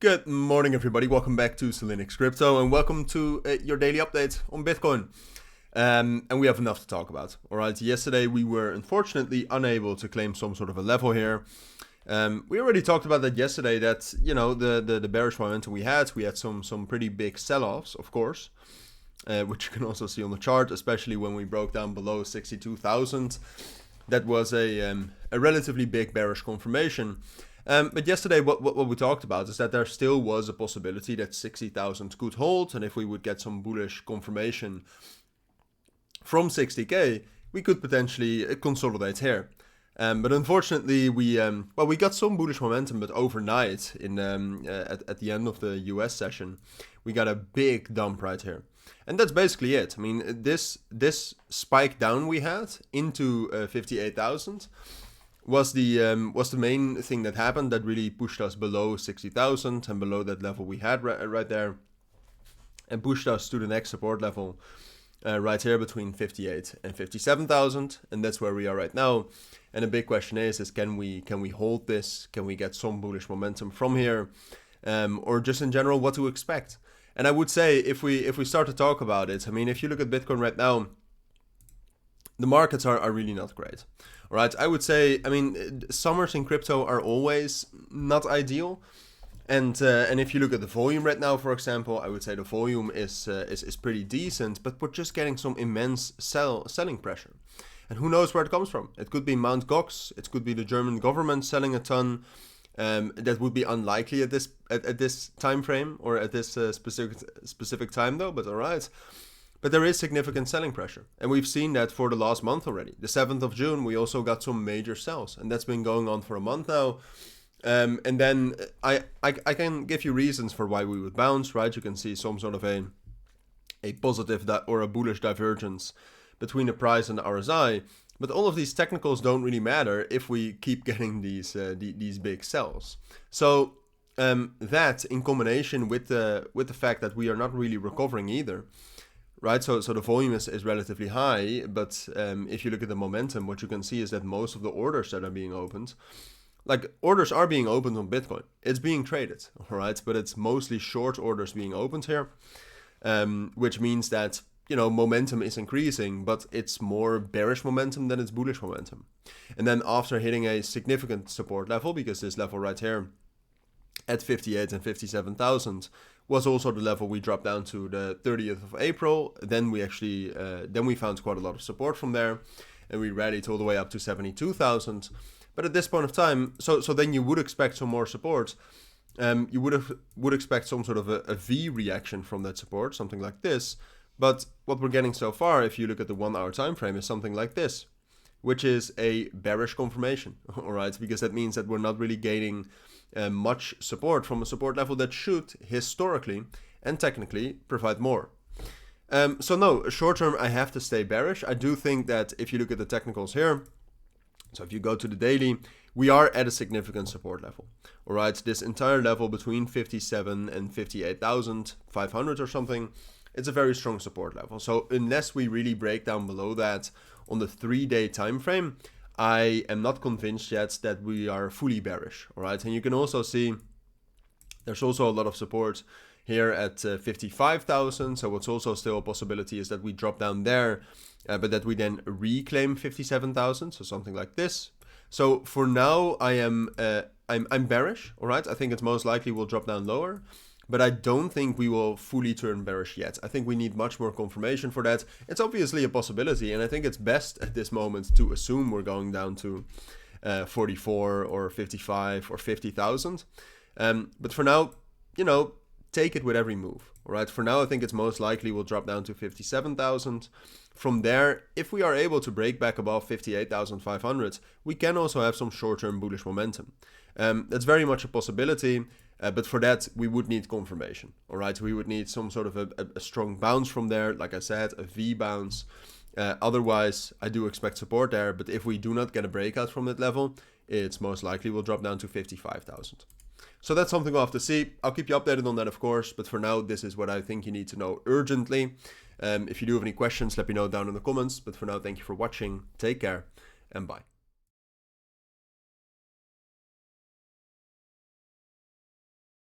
Good morning, everybody. Welcome back to Cilinix Crypto, and welcome to your daily update on Bitcoin. And we have enough to talk about. All right. Yesterday we were unfortunately unable to claim some sort of a level here. We already talked about that yesterday. That the bearish momentum we had some pretty big sell-offs, of course, which you can also see on the chart, especially when we broke down below 62,000. That was a relatively big bearish confirmation. But yesterday, what we talked about is that there still was a possibility that 60,000 could hold, and if we would get some bullish confirmation from 60k, we could potentially consolidate here. But unfortunately, we got some bullish momentum, but overnight, at the end of the US session, we got a big dump right here, and that's basically it. I mean, this spike down we had into 58,000. Was the main thing that happened that really pushed us below 60,000 and below that level we had right there, and pushed us to the next support level right here between 58 and 57,000, and that's where we are right now. And the big question is can we hold this? Can we get some bullish momentum from here, or just in general what to expect? And I would say if we start to talk about it, I mean, if you look at Bitcoin right now, the markets are really not great. All right, I would say, I mean, summers in crypto are always not ideal. And if you look at the volume right now, for example, I would say the volume is pretty decent, but we're just getting some immense selling pressure. And who knows where it comes from? It could be Mt. Gox, it could be the German government selling a ton. That would be unlikely at this time frame, or at this specific time though, but all right. But there is significant selling pressure, and we've seen that for the last month already. The 7th of June, we also got some major sells, and that's been going on for a month now. And then I can give you reasons for why we would bounce, right? You can see some sort of a positive or a bullish divergence between the price and the RSI, but all of these technicals don't really matter if we keep getting these big sells. So that, in combination with the fact that we are not really recovering either. Right, so the volume is relatively high, but if you look at the momentum, what you can see is that most of the orders that are being opened, like orders are being opened on Bitcoin. It's being traded, all right, but it's mostly short orders being opened here, which means that, momentum is increasing, but it's more bearish momentum than it's bullish momentum. And then after hitting a significant support level, because this level right here at 58 and 57,000 was also the level we dropped down to the 30th of April. Then we actually, then we found quite a lot of support from there, and we rallied all the way up to 72,000. But at this point of time, so then you would expect some more support. You would expect some sort of a V reaction from that support, something like this. But what we're getting so far, if you look at the 1 hour time frame, is something like this, which is a bearish confirmation. All right, because that means that we're not really gaining much support from a support level that should historically and technically provide more. So no, short term I have to stay bearish. I do think that if you look at the technicals here, so if you go to the daily, we are at a significant support level. All right, this entire level between 57 and 58,500 or something, it's a very strong support level. So unless we really break down below that on the 3-day time frame, I am not convinced yet that we are fully bearish, all right? And you can also see there's also a lot of support here at 55,000. So what's also still a possibility is that we drop down there, but that we then reclaim 57,000, so something like this. So for now, I'm bearish, all right? I think it's most likely we'll drop down lower, but I don't think we will fully turn bearish yet. I think we need much more confirmation for that. It's obviously a possibility, and I think it's best at this moment to assume we're going down to 44 or 55 or 50,000. But for now, take it with every move. All right. For now, I think it's most likely we'll drop down to 57,000. From there, if we are able to break back above 58,500, we can also have some short-term bullish momentum. That's very much a possibility. But for that, we would need confirmation. All right, we would need some sort of a strong bounce from there. Like I said, a V bounce. Otherwise, I do expect support there. But if we do not get a breakout from that level, it's most likely we'll drop down to 55,000. So that's something we'll have to see. I'll keep you updated on that, of course. But for now, this is what I think you need to know urgently. If you do have any questions, let me know down in the comments. But for now, thank you for watching. Take care and bye.